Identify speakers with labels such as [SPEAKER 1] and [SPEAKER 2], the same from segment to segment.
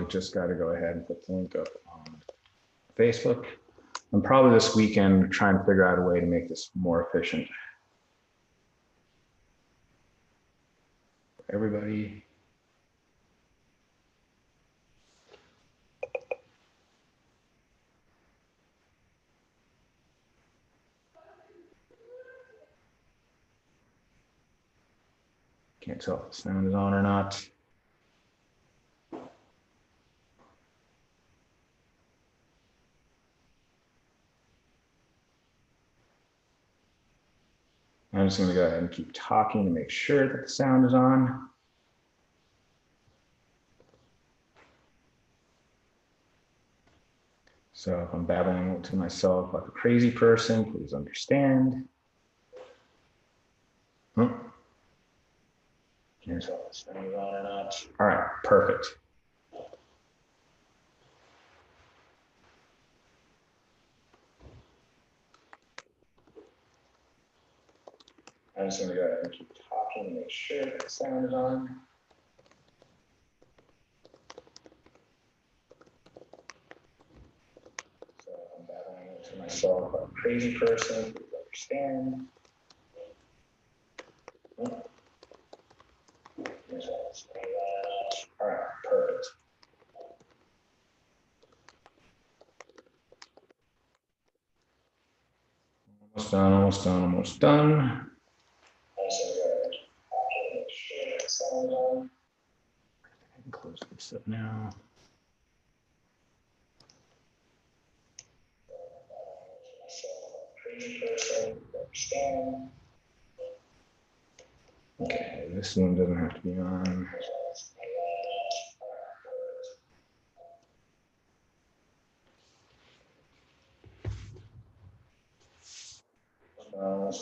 [SPEAKER 1] just got to go ahead and put the link up on Facebook. And probably this weekend, trying to figure out a way to make this more efficient. Everybody. Can't tell if the sound is on or not. I'm just going to go ahead and keep talking to make sure that the sound is on. So if I'm babbling to myself like a crazy person, please understand. Here's all the sound is on or not. All right, perfect. I'm just going to go ahead and keep talking to make sure that the sound is on. So I'm babbling to myself like a crazy person, please understand. All right, perfect. Almost done, almost done, almost done. I can close this up now. Okay, this one doesn't have to be on.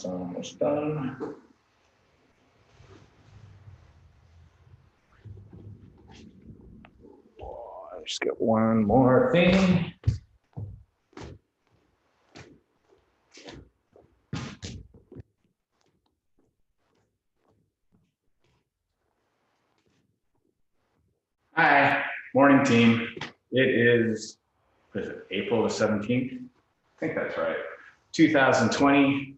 [SPEAKER 1] Almost done. I'll just get one more thing. Hi, morning team. It is April the 17th. I think that's right. 2020,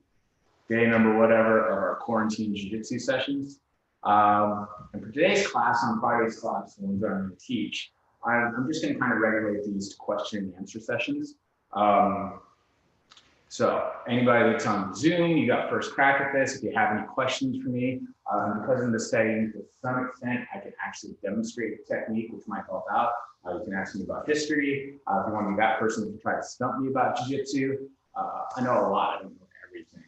[SPEAKER 1] day number whatever of our quarantine jiu-jitsu sessions. And for today's class, on Friday's class, the ones that I'm going to teach, I'm just going to kind of regulate these to question and answer sessions. So anybody that's on Zoom, you got first crack at this. If you have any questions for me, because in the setting, to some extent, I can actually demonstrate the technique, which might help out. You can ask me about history. If you want to be that person to try to stump me about jiu-jitsu, I know a lot. I don't know everything.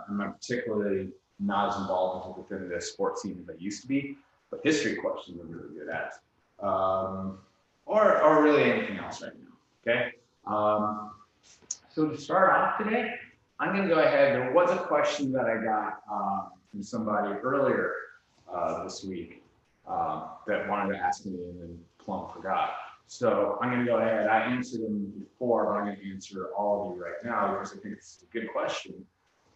[SPEAKER 1] I'm particularly not as involved within the sports scene as I used to be, but history questions I'm really good at. Or really anything else right now, okay? So to start off today, I'm going to go ahead. There was a question that I got from somebody earlier this week that wanted to ask me and then plumb forgot. So I'm going to go ahead. I answered them before, but I'm going to answer all of you right now because I think it's a good question.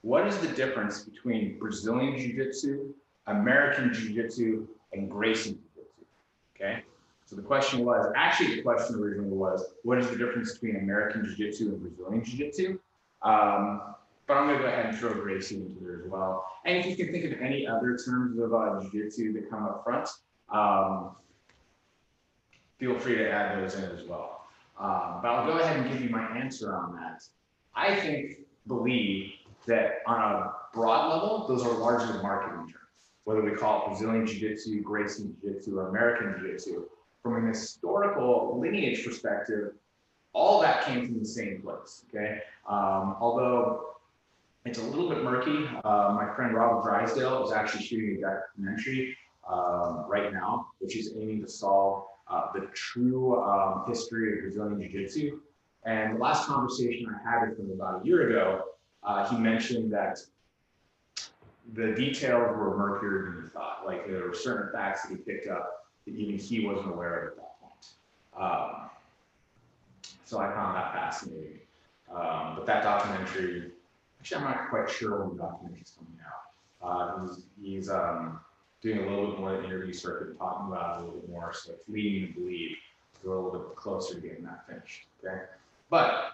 [SPEAKER 1] What is the difference between Brazilian Jiu-Jitsu, American Jiu-Jitsu, and Gracie Jiu-Jitsu? Okay. So the question was, actually the question originally was, what is the difference between American Jiu-Jitsu and Brazilian Jiu-Jitsu? But I'm going to go ahead and throw Gracie into there as well. And if you can think of any other terms of Jiu-Jitsu that come up front, feel free to add those in as well. But I'll go ahead and give you my answer on that. I believe that on a broad level, those are largely marketing terms, whether we call it Brazilian Jiu-Jitsu, Gracie Jiu-Jitsu, or American Jiu-Jitsu. From an historical lineage perspective, all that came from the same place, okay? Although it's a little bit murky, my friend Robert Drysdale is actually shooting a documentary right now, which is aiming to solve the true history of Brazilian Jiu-Jitsu. And the last conversation I had with him about a year ago, he mentioned that the details were murkier than he thought. Like there were certain facts that he picked up that even he wasn't aware of at that point. So I found that fascinating. But that documentary, actually I'm not quite sure when the documentary is coming out. He's doing a little bit more of the interview circuit, talking about it a little bit more, so it's leading me to believe we're a little bit closer to getting that finished, okay? But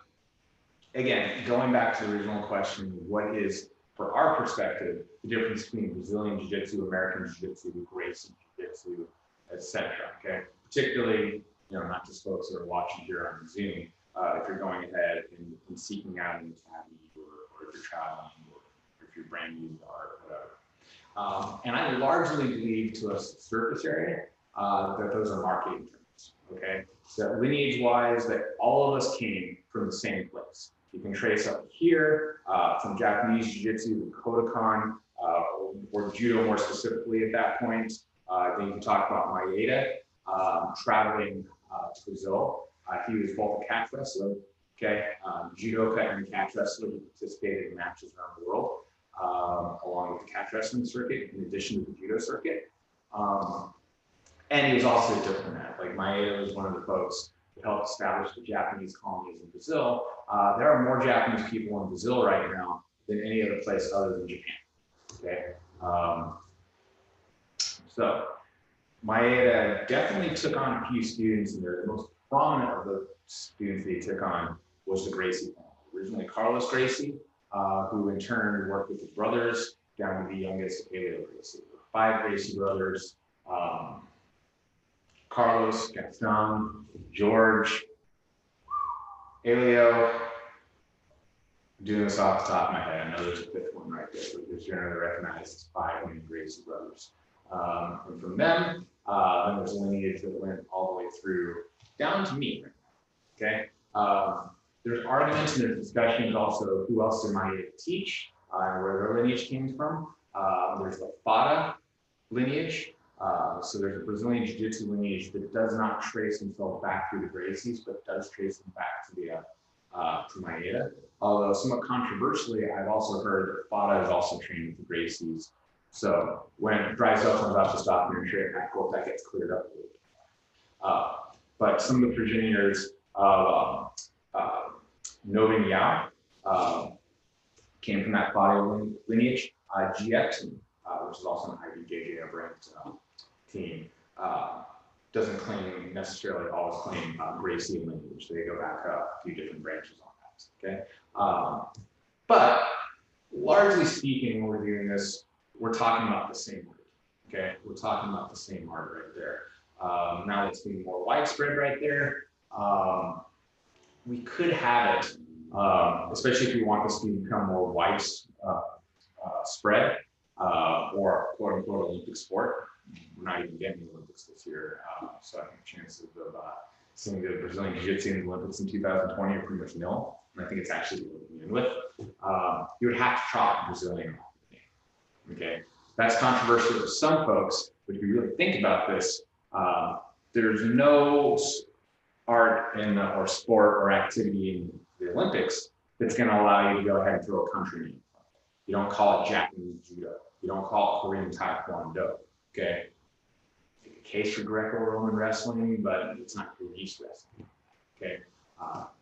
[SPEAKER 1] again, going back to the original question, what is, for our perspective, the difference between Brazilian Jiu-Jitsu, American Jiu-Jitsu, Gracie Jiu-Jitsu, etc. Okay, particularly, not just folks that are watching here on Zoom. If you're going ahead and seeking out an academy, or if you're traveling, or if you're brand new to art, whatever. And I largely believe, to a surface area, that those are marketing terms. Okay, so lineage-wise, that all of us came from the same place. You can trace up here from Japanese Jiu-Jitsu, the Kodokan, or Judo more specifically at that point. Then you can talk about Maeda traveling to Brazil. He was both a catch wrestler, okay, judoka and catch wrestler. He participated in matches around the world, along with the catch wrestling circuit, in addition to the judo circuit. And he was also a diplomat. Like Maeda was one of the folks who helped establish the Japanese colonies in Brazil. There are more Japanese people in Brazil right now than any other place other than Japan. Okay, so Maeda definitely took on a few students, and the most prominent of the students that he took on was the Gracie family. Originally Carlos Gracie, who in turn worked with his brothers down to the youngest, Elio Gracie. 5 Gracie brothers, Carlos, Gaston, George, Elio. Doing this off the top of my head, I know there's a 5th one right there, but there's generally recognized as 5 main Gracie brothers. And from them, then there's a lineage that went all the way through down to me. Okay, there's arguments and there's discussions also who else did Maeda teach and where their lineage came from. There's the Fada lineage. So there's a Brazilian Jiu-Jitsu lineage that does not trace himself back through the Gracies, but does trace them back to the to Maeda. Although somewhat controversially, I've also heard that Fada is also trained with the Gracies. So when dry cell comes out to stop your insurance, I hope that gets cleared up a little bit. But some of the progenitors of Novin Yao came from that Fada lineage. GX, which is also an IBJJF ranked team, doesn't claim necessarily always claim Gracie lineage. They go back a few different branches on that. Okay, but largely speaking, when we're doing this, we're talking about the same word. Okay, we're talking about the same art right there. Now it's being more widespread right there. We could have it, especially if you want this to become more widespread, or quote unquote Olympic sport. We're not even getting the Olympics this year, so I think chances of seeing the Brazilian Jiu-Jitsu in the Olympics in 2020 are pretty much nil. And I think it's actually what we begin with. You would have to try Brazilian. Okay, that's controversial for some folks, but if you really think about this, there's no art in or sport or activity in the Olympics that's going to allow you to go ahead and throw a country name. You don't call it Japanese judo. You don't call it Korean taekwondo. Okay, make a case for Greco-Roman wrestling, but it's not Greece wrestling. Okay,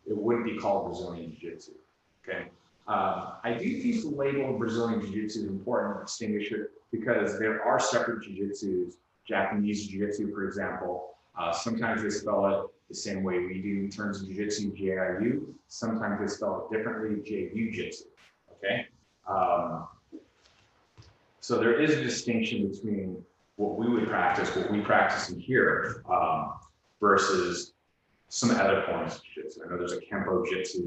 [SPEAKER 1] it wouldn't be called Brazilian Jiu-Jitsu. Okay. I do think the label Brazilian Jiu-Jitsu is important to distinguish it because there are separate Jiu-Jitsus. Japanese Jiu-Jitsu, for example, sometimes they spell it the same way we do in terms of Jiu-Jitsu, J-I-U. Sometimes they spell it differently, J-U-Jitsu, okay? So there is a distinction between what we would practice, what we practice in here, versus some other forms of jiu-jitsu. I know there's a Kempo Jitsu,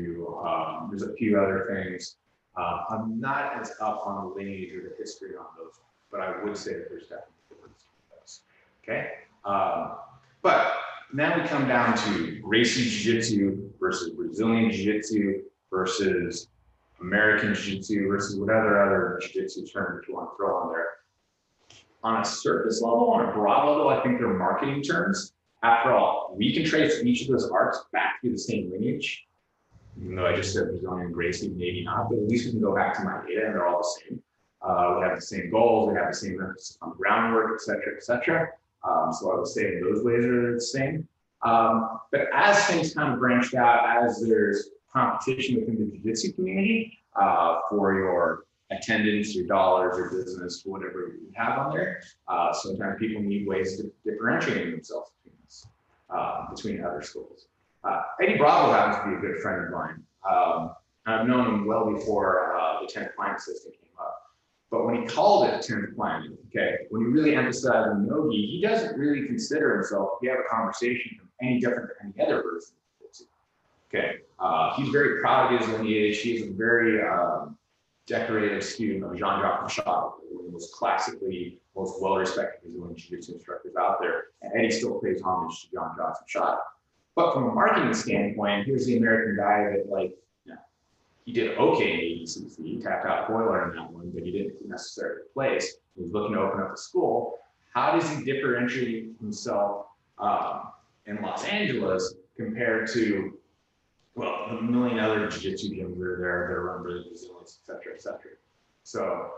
[SPEAKER 1] there's a few other things. I'm not as up on the lineage or the history on those, but I would say that there's definitely differences in those. Okay? But now we come down to Gracie Jiu-Jitsu versus Brazilian Jiu-Jitsu versus American Jiu-Jitsu versus whatever other Jiu-Jitsu term that you want to throw on there. On a surface level, on a broad level, I think they're marketing terms. After all, we can trace each of those arts back through the same lineage. Even though I just said Brazilian Gracie, maybe not, but at least we can go back to Maeda and they're all the same. We have the same goals, we have the same emphasis on groundwork, et cetera, et cetera. So I would say in those ways are the same. But as things kind of branched out, as there's competition within the jiu-jitsu community for your attendance, your dollars, your business, whatever you have on there, sometimes people need ways to differentiate themselves between this. between other schools. Eddie Bravo happens to be a good friend of mine. I've known him well before the 10th Planet system came up. But when he called it 10th Planet, okay, when he really emphasized on Nogi, he doesn't really consider himself, if you have a conversation, any different than any other person. Okay, he's very proud of his lineage. He's a very decorated student of Jean-Jacques Machado, one of the most classically, most well-respected Brazilian Jiu-Jitsu instructors out there. And Eddie still pays homage to Jean-Jacques Machado. But from a marketing standpoint, here's the American guy that, like, you know, he did okay in ADCC. He tapped out Boiler in that one, but he didn't necessarily place. He was looking to open up a school. How does he differentiate himself in Los Angeles compared to, well, the million other jiu-jitsu gyms that are there that are run by the Brazilians, et cetera, et cetera. So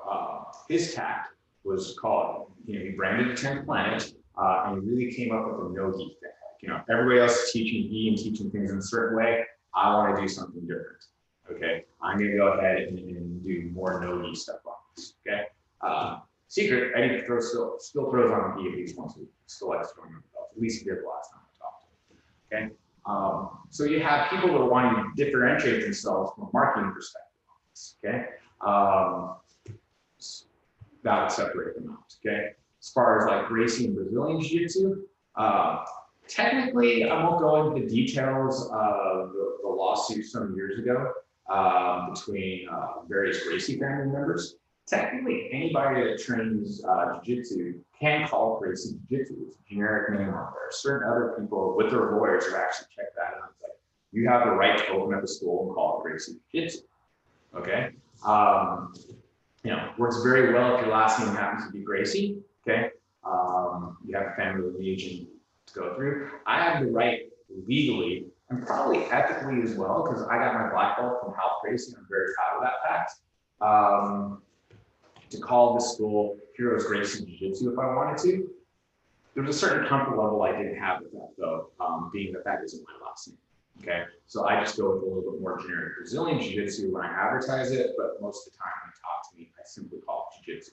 [SPEAKER 1] his tact was called, you know, he branded the 10th Planet, and he really came up with a no-gi thing. Like, you know, everybody else is teaching gi and teaching things in a certain way. I want to do something different. Okay, I'm going to go ahead and do more no-gi stuff on this. Okay, secret, Eddie still throws on gi at least once a week. Still likes throwing on the belt. At least he did the last time I talked to him. Okay. So you have people that are wanting to differentiate themselves from a marketing perspective on this, okay? That would separate them out, okay? As far as like Gracie and Brazilian Jiu-Jitsu, technically, I won't go into the details of the lawsuit some years ago between various Gracie family members. Technically, anybody that trains Jiu-Jitsu can call Gracie Jiu-Jitsu. It's a generic name out there. Certain other people with their lawyers have actually checked that out. It's like, you have the right to open up a school and call it Gracie Jiu-Jitsu, okay? You know, works very well if your last name happens to be Gracie, okay? You have a family lineage to go through. I have the right legally and probably ethically as well, because I got my black belt from House Gracie, and I'm very proud of that fact. To call this school Heroes Gracie Jiu-Jitsu if I wanted to. There was a certain comfort level I didn't have with that though, being that that isn't my last name, okay? So I just go with a little bit more generic Brazilian Jiu-Jitsu when I advertise it, but most of the time when you talk to me, I simply call it Jiu-Jitsu,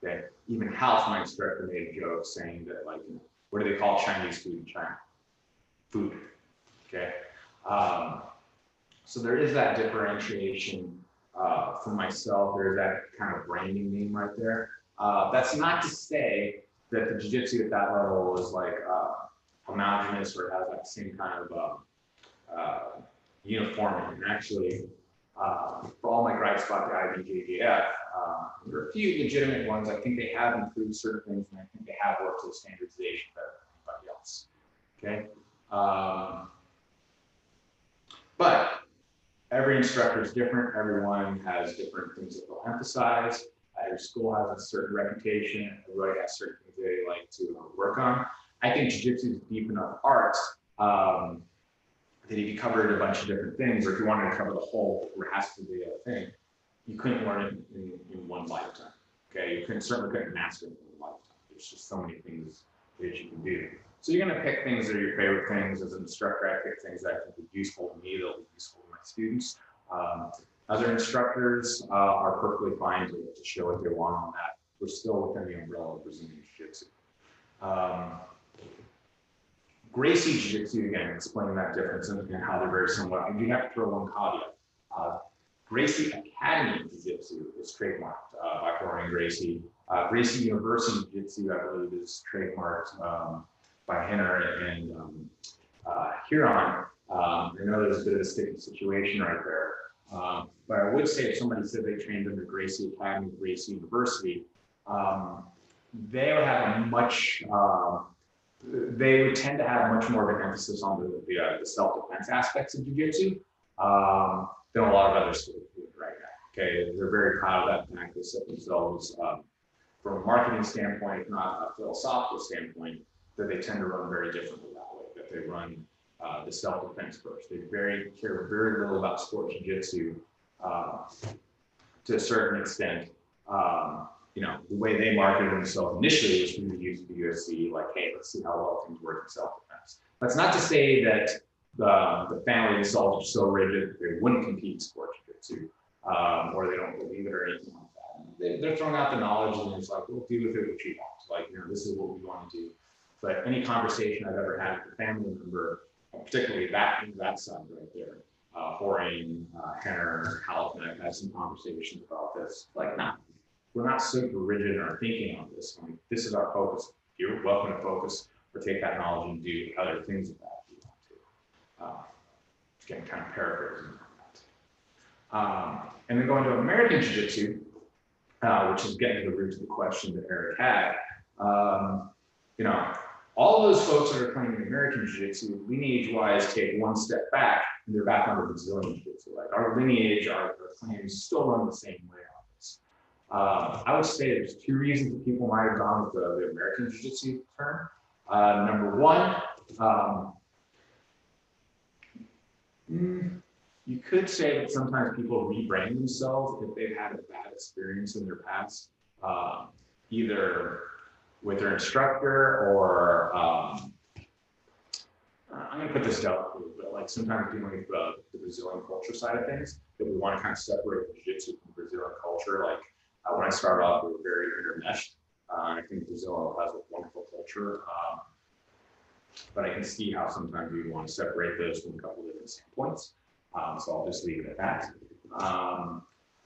[SPEAKER 1] okay? Even House, my instructor, made a joke saying that, like, you know, what do they call Chinese food in China? Food, okay? So there is that differentiation. For myself, there's that kind of branding name right there. That's not to say that the jiu-jitsu at that level is like homogenous or has that same kind of uniformity. And actually, for all my gripes about the IBJJF, there are a few legitimate ones. I think they have improved certain things, and I think they have worked to the standardization better than anybody else. Okay, but every instructor is different. Everyone has different things that they'll emphasize. Every school has a certain reputation. Everybody has certain things they like to work on. I think jiu-jitsu is deep enough art that if you covered a bunch of different things, or if you wanted to cover the whole rhapsody of the thing, you couldn't learn it in one lifetime. Okay, you certainly couldn't master it in one lifetime. There's just so many things that you can do. So you're going to pick things that are your favorite things. As an instructor, I pick things that I think are useful to me, that'll be useful to my students. Other instructors are perfectly fine to show what they want on that. We're still within the umbrella of Brazilian Jiu-Jitsu. Gracie Jiu-Jitsu, again, explaining that difference and how they're very similar. I do have to throw one caveat. Gracie Academy Jiu-Jitsu is trademarked by Florian Gracie. Gracie University Jiu-Jitsu, I believe, is trademarked by Henner and Huron. I know there's a bit of a sticky situation right there. But I would say if somebody said they trained under Gracie Academy, Gracie University, they would have a much, they would tend to have much more of an emphasis on the self-defense aspects of jiu-jitsu than a lot of other schools do right now. Okay, they're very proud of that fact. They set themselves from a marketing standpoint, if not a philosophical standpoint, that they tend to run very differently that way. That they run the self-defense first. They care very little about sport jiu-jitsu to a certain extent. You know, the way they marketed themselves initially was through the use of the UFC, like, hey, let's see how well things work in self-defense. That's not to say that the family themselves are so rigid that they wouldn't compete in sport jiu-jitsu, or they don't believe it or anything like that. They're throwing out the knowledge and it's like, we'll do with it what you want. Like, you know, this is what we want to do. But any conversation I've ever had with a family member, particularly that son right there, Horain, Henner, Halleck, and I've had some conversations about this. Like, nah, we're not super rigid in our thinking on this. I mean, this is our focus. You're welcome to focus or take that knowledge and do other things with that if you want to. Again, kind of paraphrasing that. And then going to American Jiu-Jitsu, which is getting to the root of the question that Eric had. You know, all those folks that are claiming American Jiu-Jitsu, lineage-wise, take one step back, and they're back under Brazilian Jiu-Jitsu. Like our lineage, our claims still run the same way on this. I would say there's two reasons that people might have gone with the American Jiu-Jitsu term. Number one, you could say that sometimes people rebrand themselves if they've had a bad experience in their past, either with their instructor or I'm going to put this delicately, but like sometimes dealing with the Brazilian culture side of things, that we want to kind of separate Jiu-Jitsu from Brazilian culture. Like when I started off, we were very intermeshed. I think Brazil has a wonderful culture, but I can see how sometimes we want to separate those from a couple of different standpoints. So I'll just leave it at that.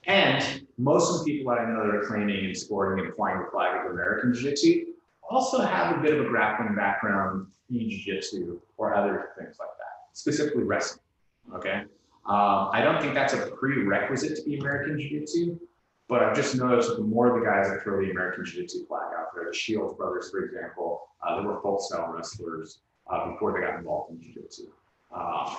[SPEAKER 1] And most of the people that I know that are claiming and sporting and flying the flag of American Jiu-Jitsu also have a bit of a grappling background in Jiu-Jitsu or other things like that, specifically wrestling, okay? I don't think that's a prerequisite to be American Jiu-Jitsu, but I've just noticed that the more the guys that throw the American Jiu-Jitsu flag out there, the Shields brothers, for example, they were folk style wrestlers before they got involved in Jiu-Jitsu.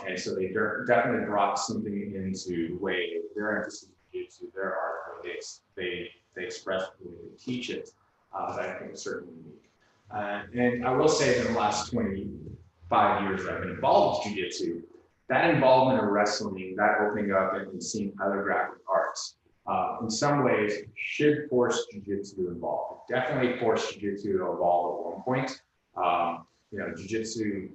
[SPEAKER 1] And so they definitely brought something into the way their emphasis in Jiu-Jitsu, their art, they express the way they teach it, that I think is certainly unique. And I will say that in the last 25 years that I've been involved with Jiu-Jitsu, that involvement in wrestling, that opening up and seeing other grappling arts, in some ways should force Jiu-Jitsu to evolve. It definitely forced Jiu-Jitsu to evolve at one point. You know, Jiu-Jitsu,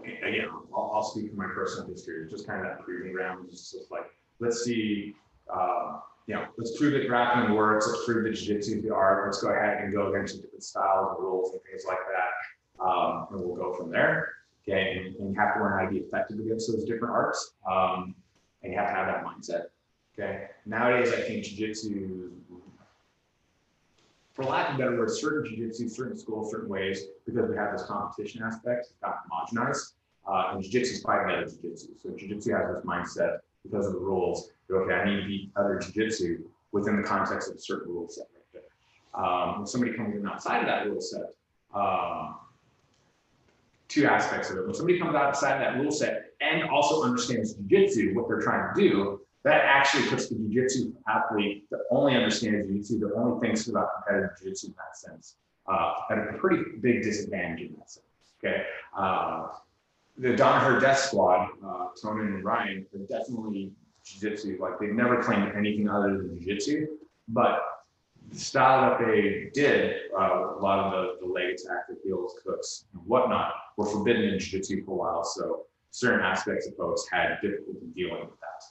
[SPEAKER 1] again, I'll speak from my personal history. It's just kind of that proving ground. It's just like, let's see, you know, let's prove that grappling works. Let's prove that Jiu-Jitsu is the art. Let's go ahead and go against different styles and rules and things like that. And we'll go from there. Okay, and you have to learn how to be effective against those different arts. And you have to have that mindset. Okay, nowadays I think Jiu-Jitsu, for lack of a better word, certain Jiu-Jitsu, certain schools, certain ways, because we have this competition aspect, it's got homogenized. And Jiu-Jitsu is fighting other Jiu-Jitsu. So Jiu-Jitsu has this mindset because of the rules. Okay, I need to beat other Jiu-Jitsu within the context of a certain rule set right there. When somebody comes in outside of that rule set, two aspects of it. When somebody comes outside of that rule set and also understands Jiu-Jitsu, what they're trying to do, that actually puts the Jiu-Jitsu athlete that only understands Jiu-Jitsu, that only thinks about competitive Jiu-Jitsu in that sense, at a pretty big disadvantage in that sense, okay? The Danaher Death Squad, Tonin and Ryan, are definitely Jiu-Jitsu. Like, they've never claimed anything other than Jiu-Jitsu, but the style that they did, a lot of the leg attack, the heels, hooks, and whatnot, were forbidden in Jiu-Jitsu for a while, so certain aspects of folks had difficulty dealing with that.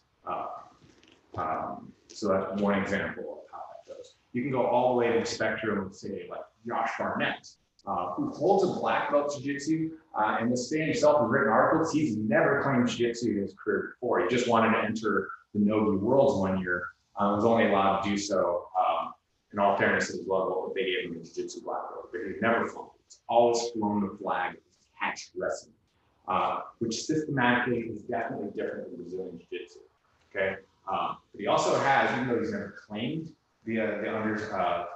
[SPEAKER 1] So that's one example of how that goes. You can go all the way to the spectrum of, say, like Josh Barnett, who holds a black belt Jiu-Jitsu, and this thing himself in written articles, he's never claimed Jiu-Jitsu in his career before. He just wanted to enter the Nogi Worlds one year, was only allowed to do so, in all fairness, as well, but they gave him a Jiu-Jitsu black belt, but he's never flown. It's always flown the flag of catch wrestling, which systematically is definitely different than Brazilian Jiu-Jitsu. Okay, but he also has, even though he's never claimed the honors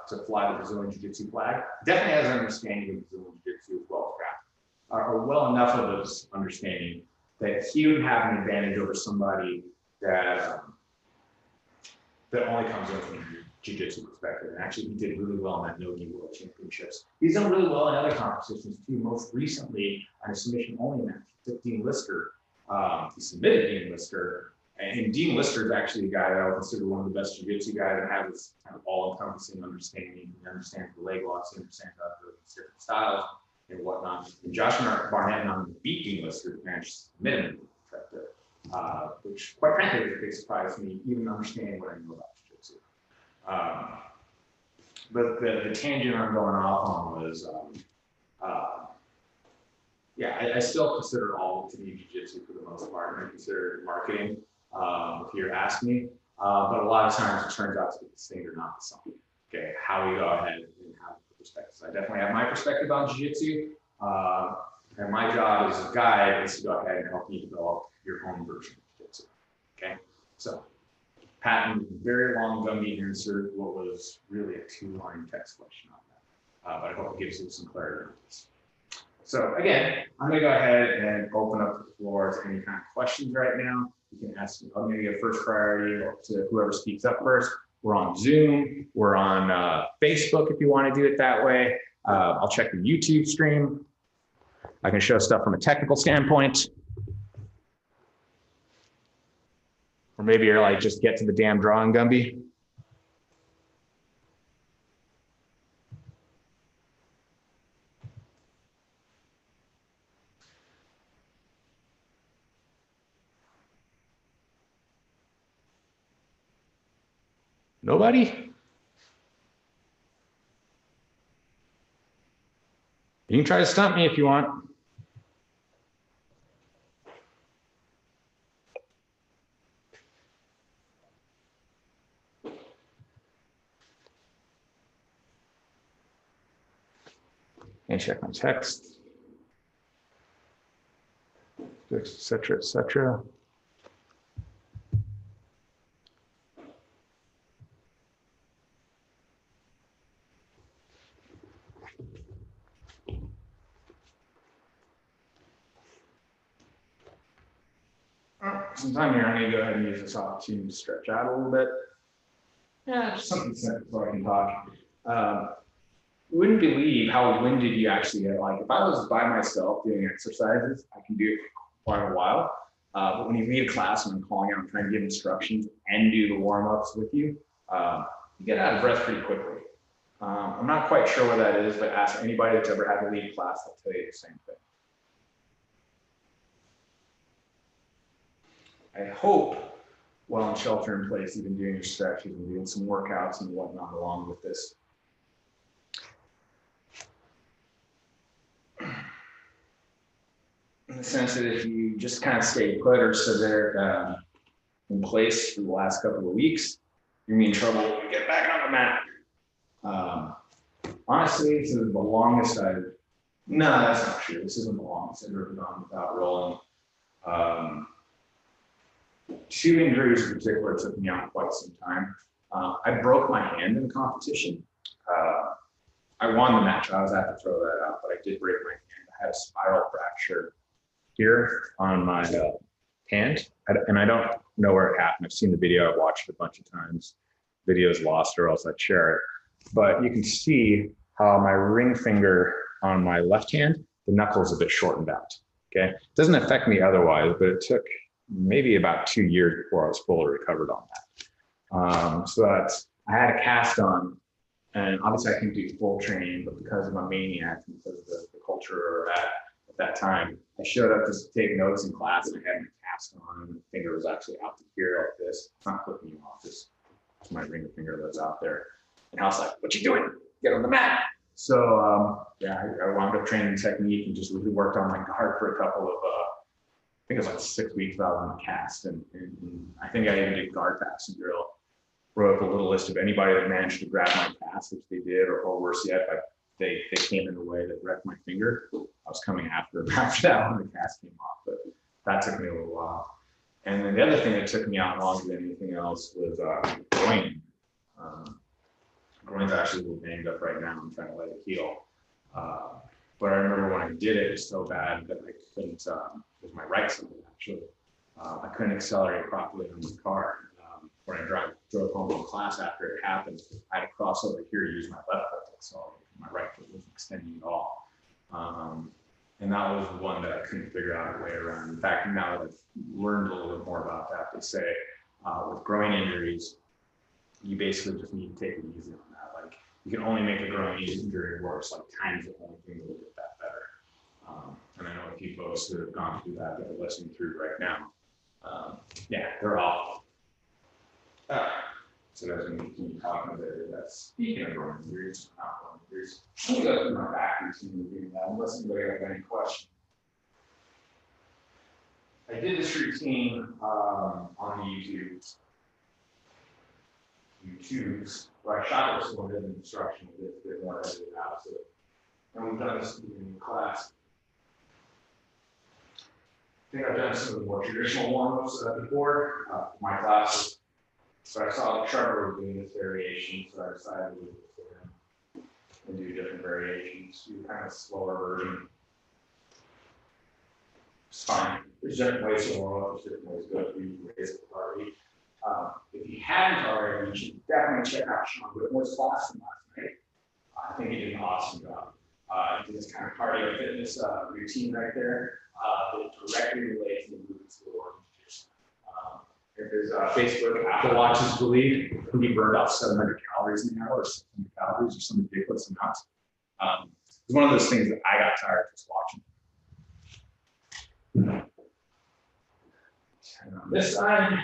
[SPEAKER 1] to fly the Brazilian Jiu-Jitsu flag, definitely has an understanding of Brazilian Jiu-Jitsu as well as grappling, or well enough of this understanding that he would have an advantage over somebody that that only comes in from a Jiu-Jitsu perspective. And actually, he did really well in that Nogi World Championships. He's done really well in other competitions too. Most recently, on a submission-only match, he took Dean Lister. He submitted Dean Lister. And Dean Lister is actually a guy that I would consider one of the best Jiu-Jitsu guys that has this kind of all-encompassing understanding. He understands the leg locks, he understands how to do different styles and whatnot. And Josh Barnett not only beat Dean Lister, managed to submit him, which quite frankly is a big surprise to me, even understanding what I know about Jiu-Jitsu. But the tangent I'm going off on was Yeah, I still consider all to be jiu-jitsu for the most part, and I consider it marketing, if you're asking me. But a lot of times it turns out to be the same or not the same. Okay, how we go ahead and have the perspectives. I definitely have my perspective on jiu-jitsu, and my job as a guide is to go ahead and help you develop your own version of jiu-jitsu. Okay, so Patton, very long Gumby answer what was really a 2-line text question on that, but I hope it gives you some clarity on this. So again, I'm going to go ahead and open up the floor to any kind of questions right now. You can ask me. I'm going to give first priority to whoever speaks up first. We're on Zoom. We're on Facebook if you want to do it that way. I'll check the YouTube stream. I can show stuff from a technical standpoint. Or maybe you're like, just get to the damn drawing, Gumby. Nobody? You can try to stump me if you want. And check my text, et cetera, et cetera. Sometime here, I'm going to go ahead and use this opportunity to stretch out a little bit. Yeah, just something simple so I can talk. You wouldn't believe how winded you actually get. Like if I was by myself doing exercises, I can do it for quite a while. But when you leave class and I'm calling out and trying to give instructions and do the warm-ups with you, you get out of breath pretty quickly. I'm not quite sure what that is, but ask anybody that's ever had to leave class, they'll tell you the same thing. I hope while in shelter in place, you've been doing your stretches and doing some workouts and whatnot along with this. In the sense that if you just kind of stay put or sit there in place for the last couple of weeks, you're gonna be in trouble when you get back on the mat. Honestly, this is the longest no, that's not true. This isn't the longest I've ever gone without rolling. 2 injuries in particular took me out quite some time. I broke my hand in the competition. I won the match. I was have to throw that out, but I did break my hand. I had a spiral fracture here on my hand, and I don't know where it happened. I've seen the video. I've watched it a bunch of times. Video's lost, or else I'd share it. But you can see how my ring finger on my left hand, the knuckle's a bit shortened out. Okay, it doesn't affect me otherwise, but it took maybe about 2 years before I was fully recovered on that. So that's, I had a cast on, and obviously I can do full training, but because I'm a maniac, and because of the culture at that time, I showed up to take notes in class and I had my cast on, and the finger was actually out to here like this. It's not flipping you off, just my ring finger that's out there. And I was like, what you doing? Get on the mat. So yeah, I wound up training technique and just really worked on my guard for a couple of, I think it was like 6 weeks while I was on the cast. And I think I even did guard passing drill. Wrote up a little list of anybody that managed to grab my pass, which they did, or worse yet, they came in a way that wrecked my finger. I was coming after them after that when the cast came off, but that took me a little while. And then the other thing that took me out longer than anything else was groin. Groin's actually a little banged up right now. I'm trying to let it heal. But I remember when I did it, it was so bad that I couldn't, it was my right side actually. I couldn't accelerate properly on the car. When I drove home from class after it happened, I had to cross over here to use my left foot. So my right foot wasn't extending at all. And that was the one that I couldn't figure out a way around. In fact, now that I've learned a little bit more about that, they say with groin injuries, you basically just need to take it easy on that. Like you can only make a groin injury worse. Like time's the only thing that will get that better. And I know a few folks that have gone through that are listening through right now. Yeah, they're all. So that's when we keep talking about it. That's speaking of groin injuries, not groin injuries. I'm going to go through my back routine and doing that unless anybody has any questions. I did this routine on the YouTubes, where I shot this one in instruction a bit more edited out. So, and we've done this in class. I think I've done some of the more traditional warm-ups before my classes. So I saw Trevor doing this variation, so I decided to do it for him and do different variations, do kind of slower version. It's fine. There's different ways to warm up, there's different ways to go through ways of already. If you haven't already, you should definitely check out Sean Whitmore's class from last night. I think he did an awesome job. He did this kind of cardio fitness routine right there that directly relates to the movements of the organization. If there's Facebook, Apple Watches believe can be burned off 700 calories an hour or 600 calories or some ridiculous amount. It's one of those things that I got tired just watching. And on this side,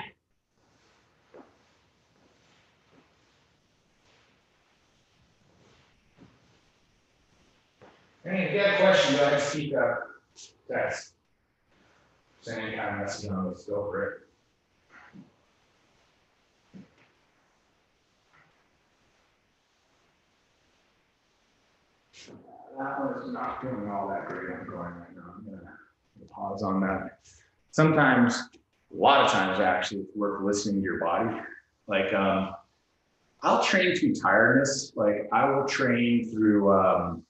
[SPEAKER 1] and if you have questions, guys, keep text. Send any kind of message on this, go for it. That one's not doing all that great. I'm going right now. I'm gonna pause on that. Sometimes, a lot of times, actually, it's worth listening to your body. Like, I'll train through tiredness. Like, I will train through.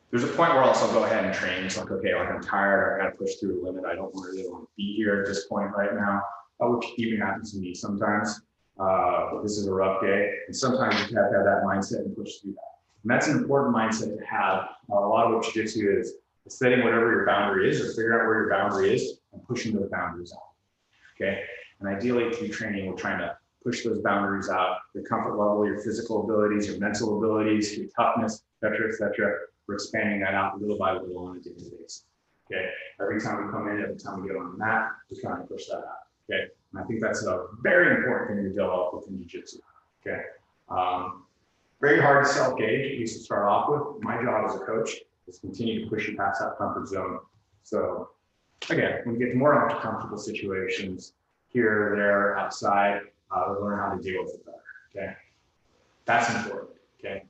[SPEAKER 1] There's a point where I'll go ahead and train. It's like, okay, like I'm tired. I got to push through a limit. I don't really want to be here at this point right now. Which even happens to me sometimes. But this is a rough day, and sometimes you have to have that mindset and push through that. And that's an important mindset to have. A lot of what Jiu-Jitsu is setting whatever your boundary is, or figuring out where your boundary is and pushing those boundaries out. Okay, and ideally through training, we're trying to push those boundaries out, your comfort level, your physical abilities, your mental abilities, your toughness, et cetera, et cetera. We're expanding that out little by little on a daily basis. Okay, every time we come in, every time we get on the mat, we're trying to push that out. Okay, and I think that's a very important thing to develop within Jiu-Jitsu. Okay, very hard to self-gauge, at least to start off with. My job as a coach is continue to push you past that comfort zone. So again, when we get to more uncomfortable situations here, there, outside, we learn how to deal with it better. Okay, that's important. Okay.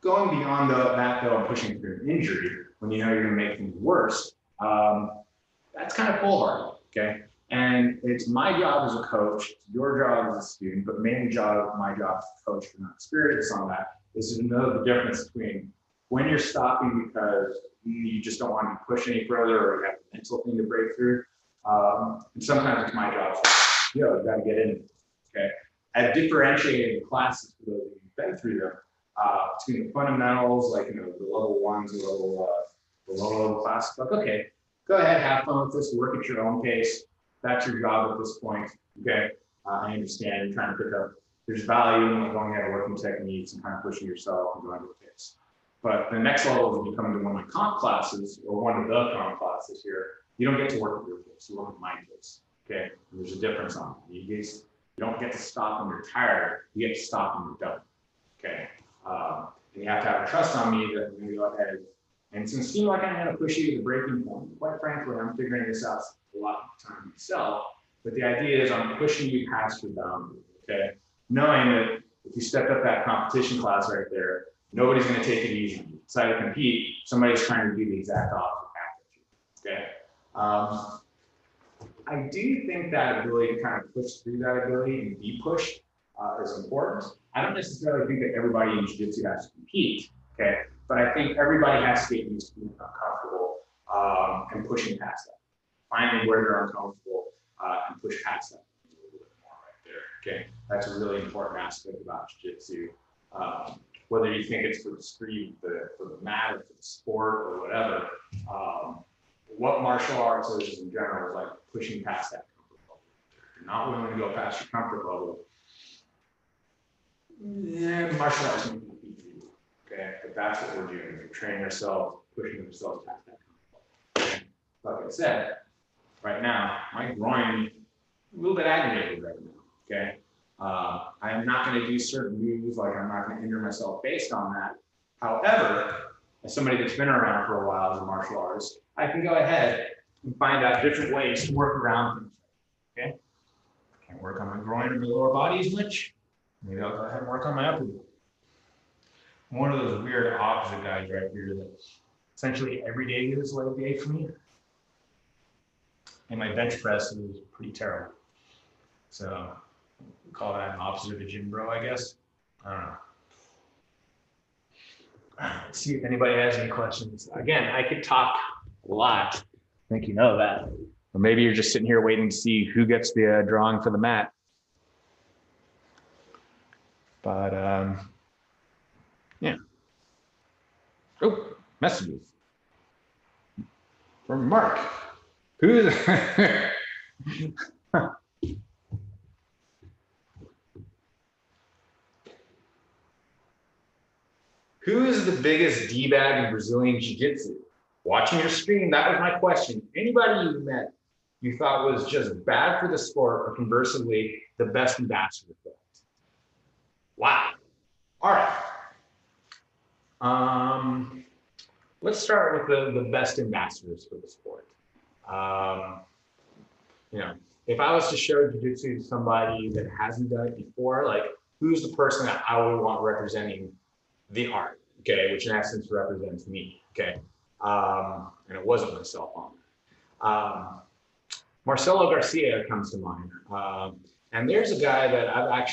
[SPEAKER 1] Going beyond that though, and pushing through an injury when you know you're going to make things worse, that's kind of foolhardy, okay? And it's my job as a coach, your job as a student, but mainly my job as a coach, for not experience on that, is to know the difference between when you're stopping because you just don't want to push any further or you have a mental thing to break through. And sometimes it's my job to, you got to get in, okay? I've differentiated the classes for those who've been through them. Between the fundamentals, like the level ones, the low level classes, like okay, go ahead, have fun with this, work at your own pace. That's your job at this point. Okay, I understand you're trying to pick up. There's value in going ahead and working techniques and kind of pushing yourself and going to a pace. But the next level is when you come into one of my comp classes or one of the comp classes here, you don't get to work at your pace. You work at my pace. Okay, and there's a difference on it. You don't get to stop when you're tired. You get to stop when you're done. Okay. And you have to have trust on me that I'm going to go ahead. And since it seems like I'm going to push you to the breaking point, quite frankly, I'm figuring this out a lot of the time myself. But the idea is I'm pushing you past your boundary, okay? Knowing that if you stepped up that competition class right there, nobody's going to take it easy. You decide to compete, somebody's trying to do the exact opposite path, okay? I do think that ability to kind of push through that ability and be pushed is important. I don't necessarily think that everybody in Jiu-Jitsu has to compete, okay? But I think everybody has to get used to being uncomfortable and pushing past that. Finding where you're uncomfortable and push past that a little bit more right there, okay? That's a really important aspect about Jiu-Jitsu. Whether you think it's for the street, for the mat, or for the sport, or whatever, what martial arts is in general is like pushing past that comfort level. If you're not willing to go past your comfort level, yeah, martial arts can compete for you, okay? But that's what we're doing. We're training ourselves, pushing ourselves past that comfort level. Like I said, right now, my groin a little bit aggravated right now, okay? I'm not going to do certain moves, like I'm not going to injure myself based on that. However, as somebody that's been around for a while as a martial artist, I can go ahead and find out different ways to work around things. Okay? Can't work on my groin or my lower body as much. Maybe I'll go ahead and work on my upper body. I'm one of those weird opposite guys right here that essentially every day is like a day for me. And my bench press is pretty terrible. So we call that an opposite of a gym bro, I guess. I don't know. Let's see if anybody has any questions. Again, I could talk a lot. I think you know that. Or maybe you're just sitting here waiting to see who gets the drawing for the mat. But yeah. Oh, messages from Mark. Who's who is the biggest D-bag in Brazilian Jiu-Jitsu? Watching your stream, that was my question. Anybody you met you thought was just bad for the sport, or conversely, the best ambassador for it? Wow. All right. Let's start with the best ambassadors for the sport. You know, if I was to show Jiu-Jitsu to somebody that hasn't done it before, like who's the person that I would want representing the art, okay, which in essence represents me, okay? And it wasn't myself on that. Marcelo Garcia comes to mind. And there's a guy that I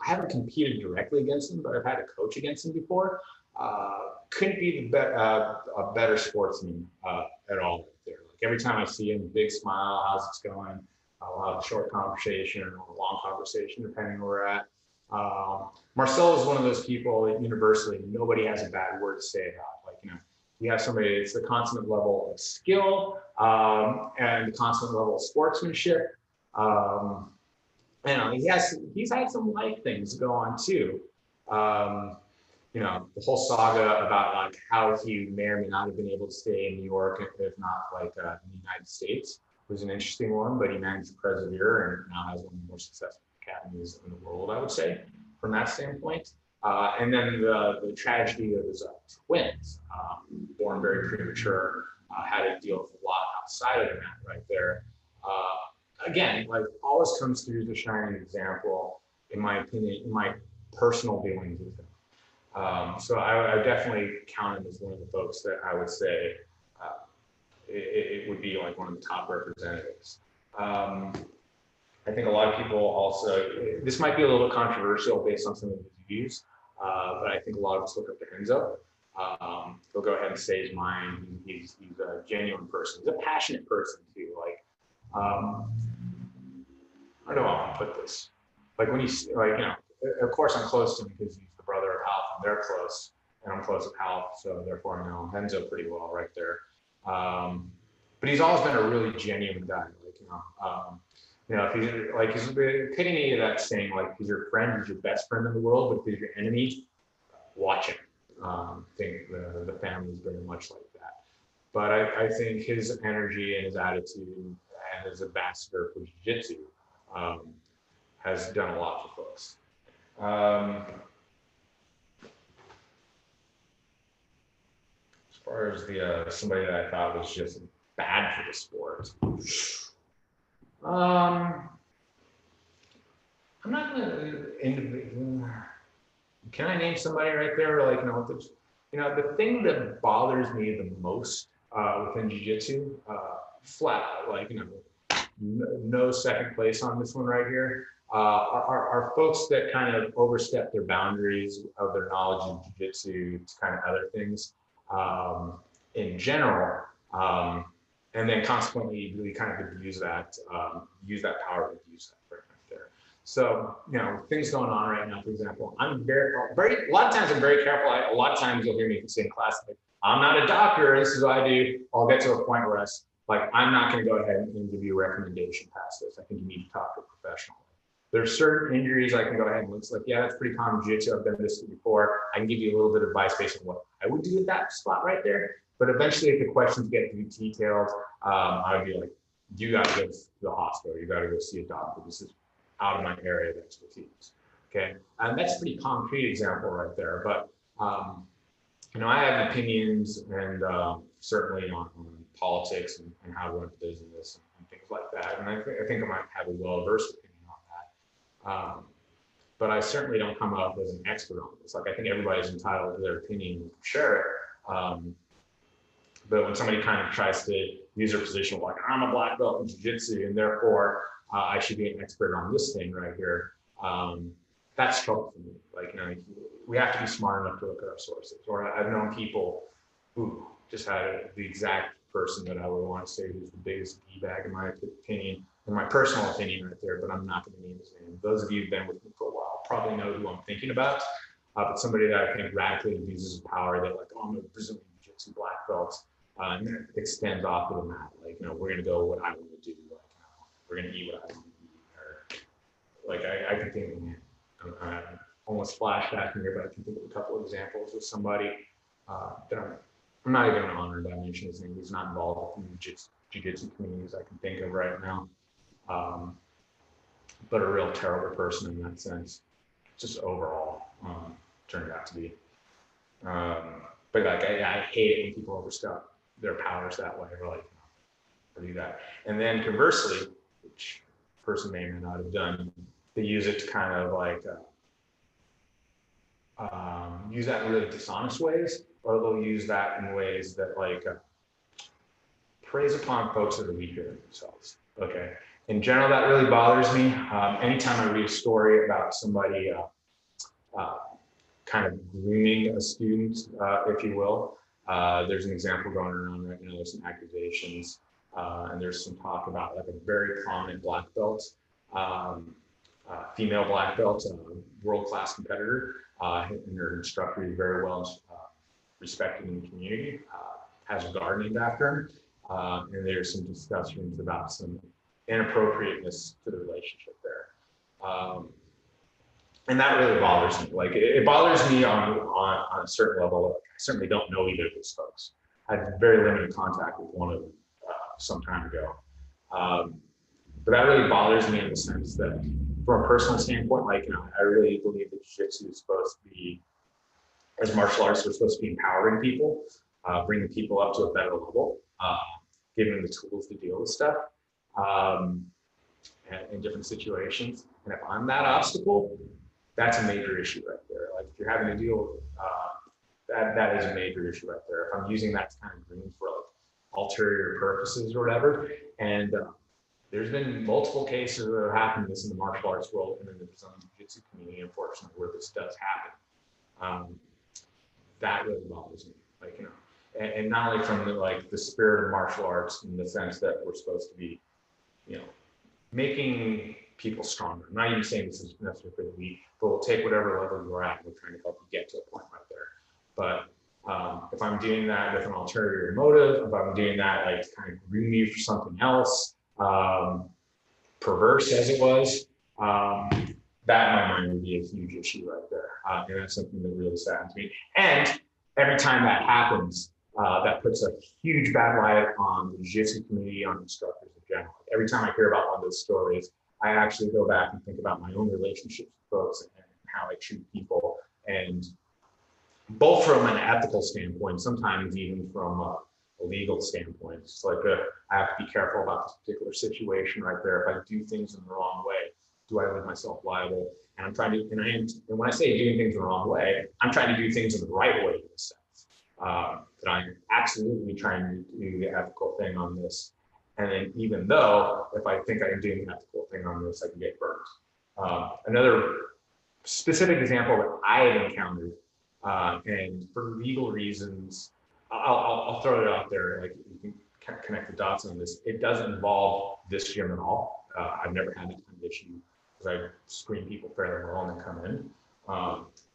[SPEAKER 1] haven't competed directly against him, but I've had a coach against him before. Couldn't be a better sportsman at all right there. Like every time I see him, big smile, how's it going? We'll have a short conversation or a long conversation, depending where we're at. Marcelo is one of those people that universally nobody has a bad word to say about. Like, you know, you have somebody, it's the constant level of skill and the constant level of sportsmanship. You know, he's had some life things go on too. You know, the whole saga about like how he may or may not have been able to stay in New York, if not like in the United States, was an interesting one, but he managed to persevere and now has one of the more successful academies in the world, I would say, from that standpoint. And then the tragedy of his twins, born very premature, had to deal with a lot outside of that right there. Again, like always comes through as a shining example, in my opinion, in my personal dealings with him. So I definitely count him as one of the folks that I would say it would be like one of the top representatives. I think a lot of people also, this might be a little bit controversial based on some of his views, but I think a lot of us look up to Enzo. He'll go ahead and say his mind. He's a genuine person. He's a passionate person too. Like, I don't know how to put this. Like when he's like, you know, of course I'm close to him because he's the brother of Half and they're close and I'm close with Half. So therefore I know Enzo pretty well right there. But he's always been a really genuine guy. Like, you know, if he's like, he's the epitome of that saying, like, he's your friend, he's your best friend in the world, but if he's your enemy, watch him. I think the family's very much like that. But I think his energy and his attitude and his ambassador for Jiu-Jitsu has done a lot for folks. As far as the somebody that I thought was just bad for the sport, I'm not gonna. Can I name somebody right there? Like, you know, the thing that bothers me the most within Jiu-Jitsu, flat out, like, you know, no second place on this one right here, are folks that kind of overstep their boundaries of their knowledge of Jiu-Jitsu to kind of other things in general, and then consequently really kind of abuse that power to abuse that right there. So, you know, things going on right now, for example, I'm very, a lot of times I'm very careful. A lot of times you'll hear me say in class, like, I'm not a doctor, this is what I do. I'll get to a point where I'm not going to go ahead and give you a recommendation past this. I think you need to talk to a professional. There's certain injuries I can go ahead and look like, yeah, that's pretty common Jiu-Jitsu. I've done this before. I can give you a little bit of advice based on what I would do at that spot right there. But eventually, if the questions get too detailed, I'd be like, you got to go to the hospital. You got to go see a doctor. This is out of my area of expertise. Okay, and that's a pretty concrete example right there. But
[SPEAKER 2] I have opinions and certainly on politics and how to run a business and things like that. And I think I might have a well-versed opinion on that. But I certainly don't come up as an expert on this. Like, I think everybody's entitled to their opinion and share it. But when somebody kind of tries to use their position like, I'm a black belt in jiu-jitsu and therefore I should be an expert on this thing right here, that's trouble for me. Like, we have to be smart enough to look at our sources. Or I've known people who just had the exact person that I would want to say who's the biggest D-bag in my opinion, in my personal opinion right there, but I'm not going to name his name. Those of you who've been with me for a while probably know who I'm thinking about. But somebody that I think radically abuses power, that like, oh, I'm a Brazilian Jiu-Jitsu black belt, and it extends off of the mat. Like, we're going to go what I want to do. Like, we're going to eat what I want to eat. Or like, I can think of almost flashbacking here, but I can think of a couple of examples of somebody that I'm not even honored by mentioning his name. He's not involved in the jiu-jitsu communities I can think of right now. But a real terrible person in that sense, just overall, turned out to be. But like, I hate it when people overstep their powers that way, or like, or do that. And then conversely, which person may or may not have done, they use it to kind of like use that in really dishonest ways, or they'll use that in ways that like preys upon folks that are weaker than themselves. Okay. In general, that really bothers me. Anytime I read a story about somebody kind of grooming a student, if you will, there's an example going around right now. There's some accusations, and there's some talk about like a very prominent black belt, female black belt, world-class competitor, and her instructor is very well respected in the community, has a guard named after him, and there's some discussions about some inappropriateness to the relationship there. And that really bothers me. Like, it bothers me on a certain level. Like, I certainly don't know either of those folks. I had very limited contact with one of them some time ago. But that really bothers me in the sense that from a personal standpoint, like, I really believe that jiu-jitsu is supposed to be, as martial arts, we're supposed to be empowering people, bringing people up to a better level, giving them the tools to deal with stuff in different situations. And if I'm that obstacle, that's a major issue right there. Like, if you're having to deal with that is a major issue right there. If I'm using that to kind of groom for like ulterior purposes or whatever, and there's been multiple cases that have happened this in the martial arts world and in the Brazilian Jiu-Jitsu community, unfortunately, where this does happen. That really bothers me. Like, and not only from the spirit of martial arts in the sense that we're supposed to be, making people stronger. I'm not even saying this is necessarily for the weak, but we'll take whatever level you're at. We're trying to help you get to a point right there. But if I'm doing that with an ulterior motive, if I'm doing that like to kind of groom you for something else, perverse as it was, that in my mind would be a huge issue right there. And that's something that really saddens me. And every time that happens, that puts a huge bad light on the jiu-jitsu community, on instructors in general. Every time I hear about one of those stories, I actually go back and think about my own relationships with folks and how I treat people, and both from an ethical standpoint, sometimes even from a legal standpoint. It's like I have to be careful about this particular situation right there. If I do things in the wrong way, do I leave myself liable? And I'm trying to, and when I say doing things in the wrong way, I'm trying to do things in the right way in a sense. That I'm absolutely trying to do the ethical thing on this. And then even though, if I think I'm doing the ethical thing on this, I can get burnt. Another specific example that I have encountered, and for legal reasons, I'll throw it out there, like you can connect the dots on this. It doesn't involve this gym at all. I've never had that kind of issue because I screen people fairly well and they come in.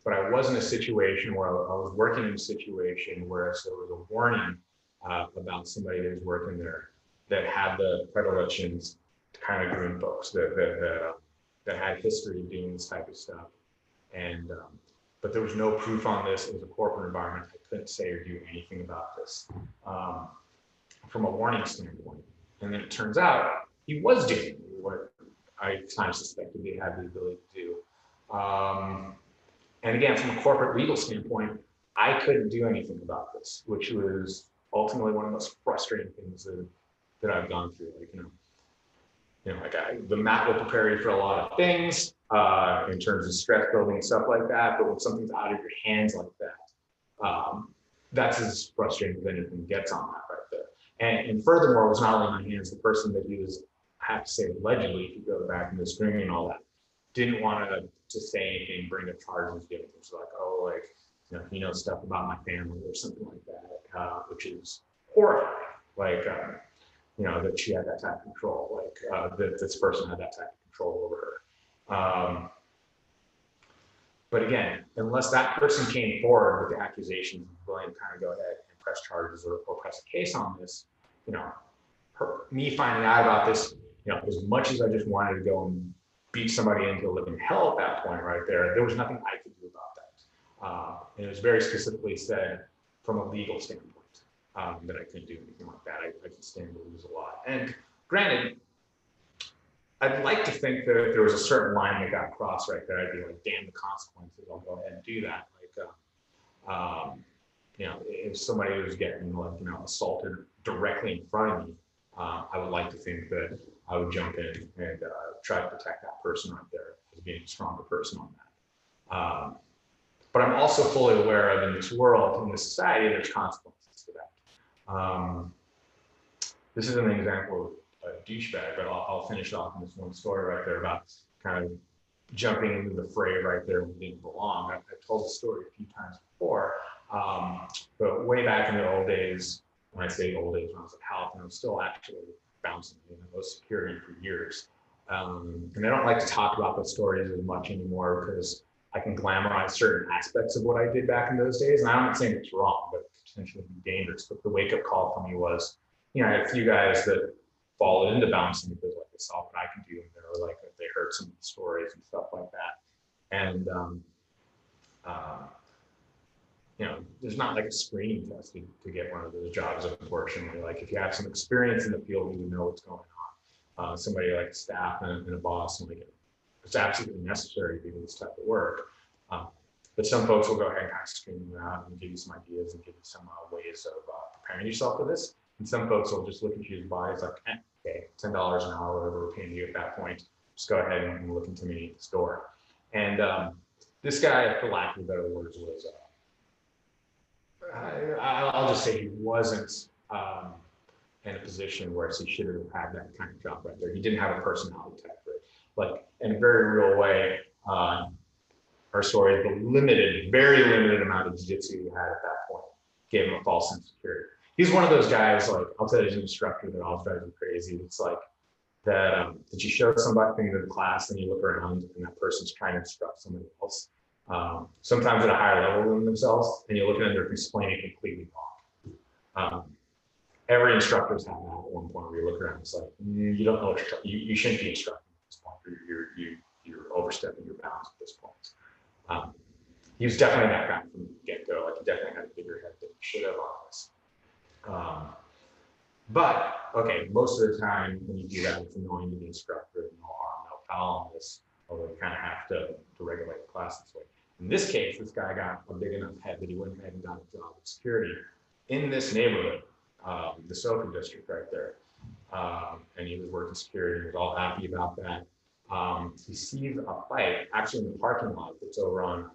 [SPEAKER 2] But I was in a situation where I was working in a situation where there was a warning about somebody that was working there that had the predilections to kind of groom folks that had history of doing this type of stuff. And but there was no proof on this. It was a corporate environment. I couldn't say or do anything about this from a warning standpoint. And then it turns out he was doing what I kind of suspected he had the ability to do. And again, from a corporate legal standpoint, I couldn't do anything about this, which was ultimately one of the most frustrating things that I've gone through. Like, like the mat will prepare you for a lot of things in terms of stress building and stuff like that. But when something's out of your hands like that, that's as frustrating as anything gets on that right there. And furthermore, it was not only my hands, the person that he was, I have to say, allegedly, if you go back in the screening and all that, didn't want to say anything, bring up charges, give things like, oh, like, he knows stuff about my family or something like that, which is horrifying. Like, that she had that type of control, like that this person had that type of control over her. But again, unless that person came forward with the accusations and willing to kind of go ahead and press charges or press a case on this, me finding out about this, as much as I just wanted to go and beat somebody into a living hell at that point right there was nothing I could do about that. And it was very specifically said from a legal standpoint that I couldn't do anything like that. I could stand to lose a lot. And granted, I'd like to think that if there was a certain line that got crossed right there, I'd be like, damn the consequences, I'll go ahead and do that. Like, if somebody was getting like, assaulted directly in front of me, I would like to think that I would jump in and try to protect that person right there as being a stronger person on that. But I'm also fully aware of in this world, in this society, there's consequences to that. This is an example of a douchebag, but I'll finish off in this one story right there about kind of jumping into the fray right there when we didn't belong. I've told the story a few times before, but way back in the old days, when I say old days, when I was at health, and I was still actually bouncing, I was security for years. And I don't like to talk about those stories as much anymore because I can glamorize certain aspects of what I did back in those days. And I'm not saying it's wrong, but it could potentially be dangerous. But the wake-up call for me was, I had a few guys that followed into bouncing because like they saw what I could do, and they were like, they heard some of the stories and stuff like that. And there's not like a screening test to get one of those jobs, unfortunately. Like if you have some experience in the field, you know what's going on. Somebody like staff and a boss, and like it's absolutely necessary to do this type of work. But some folks will go ahead and kind of screen you out and give you some ideas and give you some ways of preparing yourself for this. And some folks will just look at you as bodies like, okay, $10 an hour, whatever we're paying you at that point. Just go ahead and look into me at the store. And this guy, for lack of better words, was, I'll just say he wasn't in a position where he should have had that kind of job right there. He didn't have a personality type for it. Like in a very real way, our story, the very limited amount of jiu-jitsu he had at that point gave him a false sense of security. He's one of those guys, like I'll tell you, as an instructor that always drives me crazy. It's like that you show somebody in the class and you look around and that person's trying to instruct somebody else. Sometimes at a higher level than themselves, and you look at them, they're explaining it completely wrong. Every instructor's had that at one point where you look around, it's like, you don't know what you shouldn't be instructing at this point. You're overstepping your bounds at this point. He was definitely that guy from the get-go. Like he definitely had a bigger head than he should have on this. But okay, most of the time when you do that, it's annoying to the instructor. No harm, no foul on this, although you kind of have to regulate the class this way. In this case, this guy got a big enough head that he went ahead and got a job with security in this neighborhood, the Soka district right there. And he was working security, he was all happy about that. He sees a fight actually in the parking lot that's over on,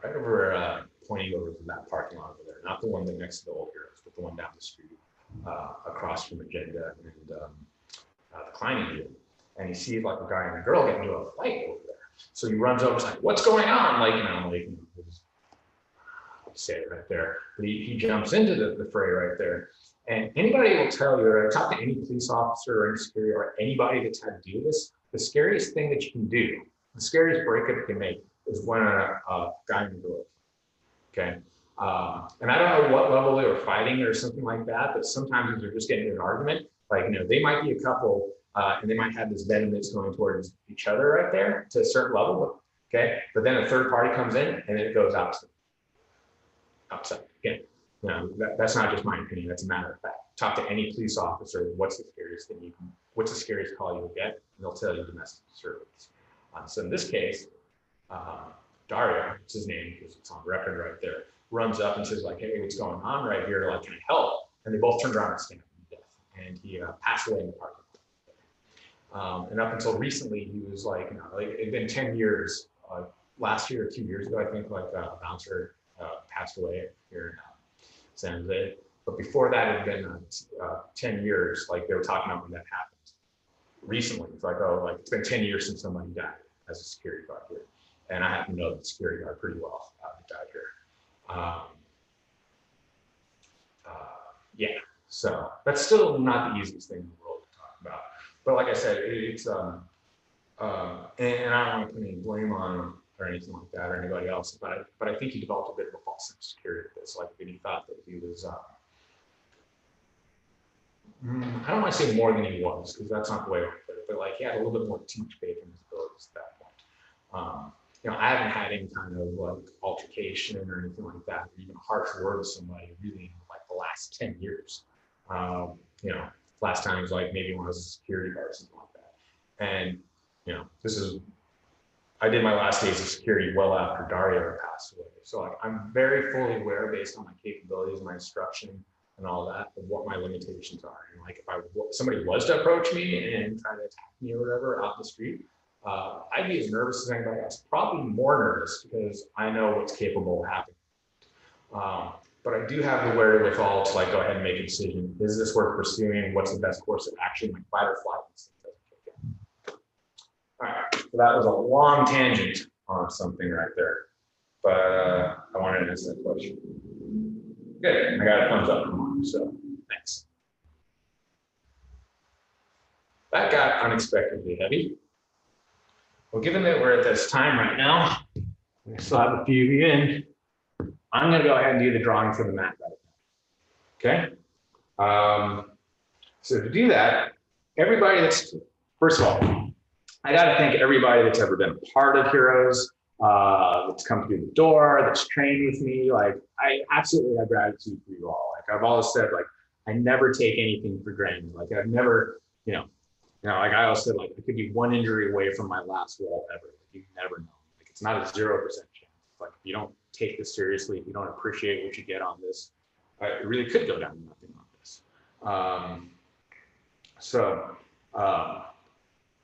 [SPEAKER 2] right over, pointing over to that parking lot over there, not the one that next to the Old Heroes, but the one down the street, across from Agenda and the climbing gym. And he sees like a guy and a girl getting into a fight over there. So he runs over, he's like, what's going on? Say it right there. But he jumps into the fray right there. And anybody will tell you, or talk to any police officer or any security or anybody that's had to do this, the scariest thing that you can do, the scariest breakup you can make is when a guy and a girl. Okay. And I don't know what level they were fighting or something like that, but sometimes they're just getting in an argument. Like, they might be a couple and they might have this venom that's going towards each other right there to a certain level. Okay. But then a third party comes in and it goes outside. Again, that's not just my opinion. That's a matter of fact. Talk to any police officer. What's the scariest call you'll get? And they'll tell you domestic disturbance. So in this case, Dario, it's his name because it's on record right there, runs up and says like, hey, what's going on right here? Like, can I help? And they both turned around and stabbed him to death. And he passed away in the parking lot. And up until recently, he was like, you know, like it'd been 10 years. Last year or 2 years ago, I think, like a bouncer passed away here in San Jose. But before that, it had been 10 years. Like they were talking about when that happened. Recently, it's like, oh, like it's been 10 years since somebody died as a security guard here. And I happen to know the security guard pretty well that died here. Yeah, so that's still not the easiest thing in the world to talk about. But like I said, it's, and I don't want to put any blame on him or anything like that or anybody else, but I think he developed a bit of a false sense of security with this. Like he thought that he was, I don't want to say more than he was, because that's not the way I put it, but like he had a little bit more teach faith in his abilities at that point. You know, I haven't had any kind of like altercation or anything like that, or even a harsh word with somebody really in like the last 10 years. You know, last time was like maybe when I was a security guard or something like that. And, you know, I did my last days of security well after Dario passed away. So like, I'm very fully aware based on my capabilities, my instruction and all that, of what my limitations are. And like, if somebody was to approach me and try to attack me or whatever out the street, I'd be as nervous as anybody else, probably more nervous because I know what's capable of happening. But I do have the wherewithal to like go ahead and make a decision. Is this worth pursuing? What's the best course of action? Like fight or flight. All right, so that was a long tangent on something right there, but I wanted to answer that question. Good, I got a thumbs up from mine, so thanks. That got unexpectedly heavy. Well, given that we're at this time right now, I still have a few of you in, I'm gonna go ahead and do the drawing for the mat right now, okay? So to do that, everybody that's, first of all, I gotta thank everybody that's ever been a part of Heroes, that's come through the door, that's trained with me. Like, I absolutely have gratitude for you all. Like I've always said, like, I never take anything for granted. Like I've never, like I always said, like I could be one injury away from my last role ever. Like, you never know. Like it's not a 0% chance. Like if you don't take this seriously, if you don't appreciate what you get on this, it really could go down to nothing on this.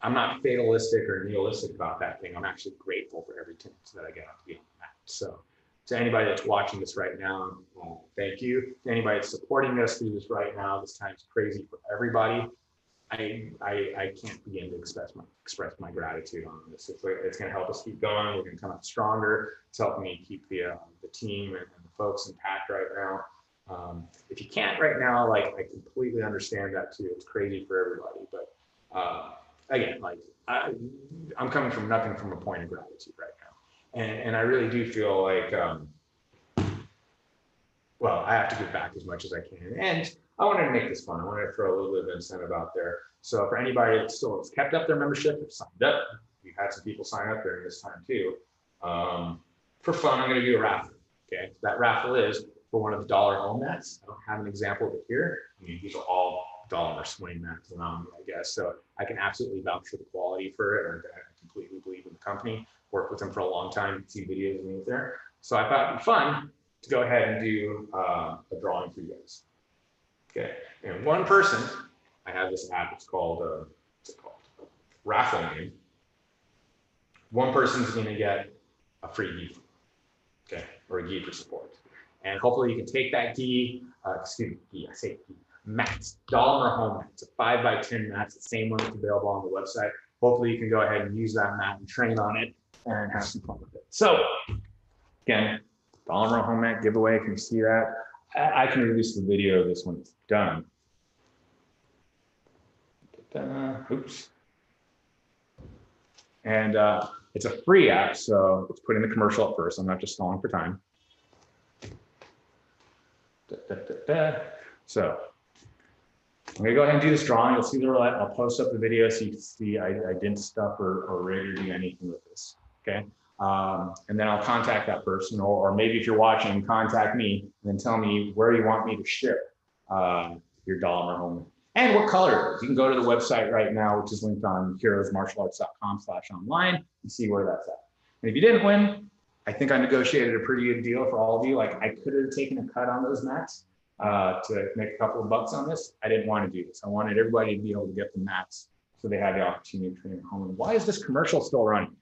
[SPEAKER 2] I'm not fatalistic or nihilistic about that thing. I'm actually grateful for every chance that I get to be on the mat. So to anybody that's watching this right now, thank you. To anybody that's supporting us through this right now, this time's crazy for everybody. I can't begin to express my gratitude on this. It's going to help us keep going. We're going to come out stronger. It's helping me keep the team and the folks intact right now. If you can't right now, like I completely understand that too. It's crazy for everybody, but again, like I'm coming from nothing from a point of gratitude right now, and I really do feel like, well, I have to give back as much as I can, and I wanted to make this fun. I wanted to throw a little bit of incentive out there. So for anybody that still has kept up their membership, or signed up, we've had some people sign up during this time too. For fun, I'm going to do a raffle. Okay, that raffle is for one of the dollar home mats. I don't have an example of it here. I mean, these are all dollar swing mats around me, I guess. So I can absolutely vouch for the quality for it, or I completely believe in the company. Worked with them for a long time, see videos and things there. So I thought it'd be fun to go ahead and do a drawing for you guys. Okay, and one person, I have this app, it's called, what's it called? Raffle Name. One person's gonna get a free gi, okay, or a gi for support. And hopefully you can take that gi, mats, dollar home mat. It's a 5x10 mat. It's the same one that's available on the website. Hopefully you can go ahead and use that mat and train on it and have some fun with it. So again, dollar home mat giveaway. Can you see that? I can release the video of this when it's done. Oops. And it's a free app, so let's put in the commercial up first. I'm not just stalling for time. So I'm gonna go ahead and do this drawing. You'll see the roulette. I'll post up the video so you can see I didn't stuff or rig or do anything with this, okay? And then I'll contact that person, or maybe if you're watching, contact me and then tell me where you want me to ship your dollar home and what color it is. You can go to the website right now, which is linked on heroesmartialarts.com/online and see where that's at. And if you didn't win, I think I negotiated a pretty good deal for all of you. Like I could have taken a cut on those mats to make a couple of bucks on this. I didn't want to do this. I wanted everybody to be able to get the mats so they had the opportunity to train at home. And why is this commercial still running?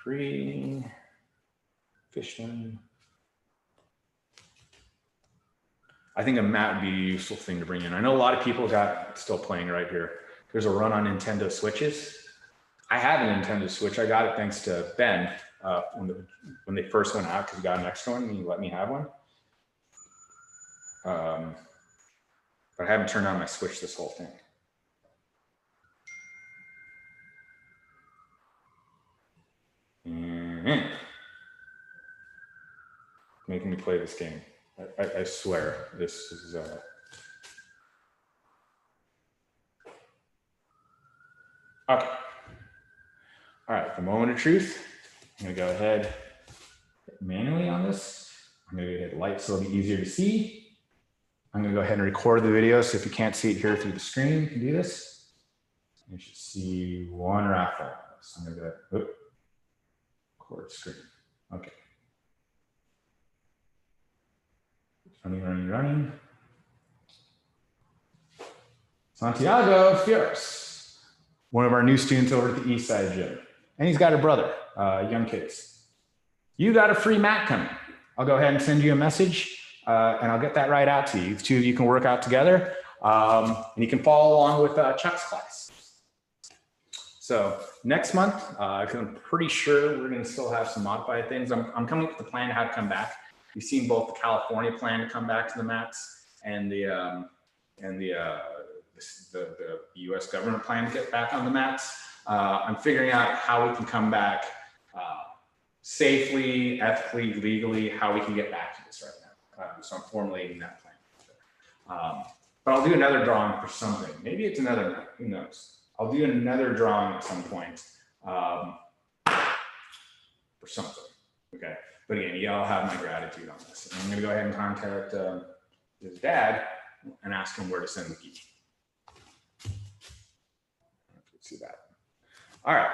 [SPEAKER 2] Free fishing. I think a mat would be a useful thing to bring in. I know a lot of people got still playing right here. There's a run on Nintendo Switches. I have a Nintendo Switch. I got it thanks to Ben when they first went out because he got an extra one and he let me have one. But I haven't turned on my Switch this whole thing. Making me play this game. I swear this is okay. All right, the moment of truth. I'm gonna go ahead manually on this. I'm gonna hit light so it'll be easier to see. I'm gonna go ahead and record the video. So if you can't see it here through the screen, you can do this. You should see one raffle. So I'm gonna go, record screen. Okay. Running. Santiago Fierce, one of our new students over at the East Side Gym. And he's got a brother, young kids. You got a free mat coming. I'll go ahead and send you a message and I'll get that right out to you. The two of you can work out together and you can follow along with Chuck's class. So next month, I'm pretty sure we're gonna still have some modified things. I'm coming up with a plan how to come back. You've seen both the California plan to come back to the mats and the U.S. government plan to get back on the mats. I'm figuring out how we can come back safely, ethically, legally, how we can get back to this right now. So I'm formulating that plan. But I'll do another drawing for something. Maybe it's another night, who knows? I'll do another drawing at some point for something, okay? But again, y'all have my gratitude on this. And I'm gonna go ahead and contact his dad and ask him where to send the key. Let's see that. All right.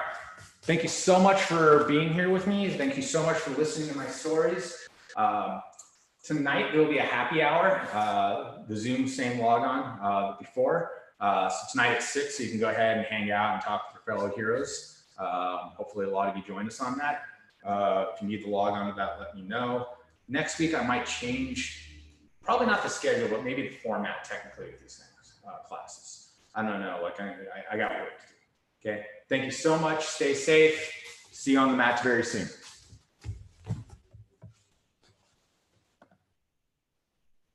[SPEAKER 2] Thank you so much for being here with me. Thank you so much for listening to my stories. Tonight, there will be a happy hour. The Zoom same log on before. So tonight at 6, so you can go ahead and hang out and talk with your fellow heroes. Hopefully a lot of you join us on that. If you need to log on to that, let me know. Next week, I might change, probably not the schedule, but maybe the format technically of these things, classes. I don't know, like I got work to do, okay? Thank you so much, stay safe. See you on the mats very soon.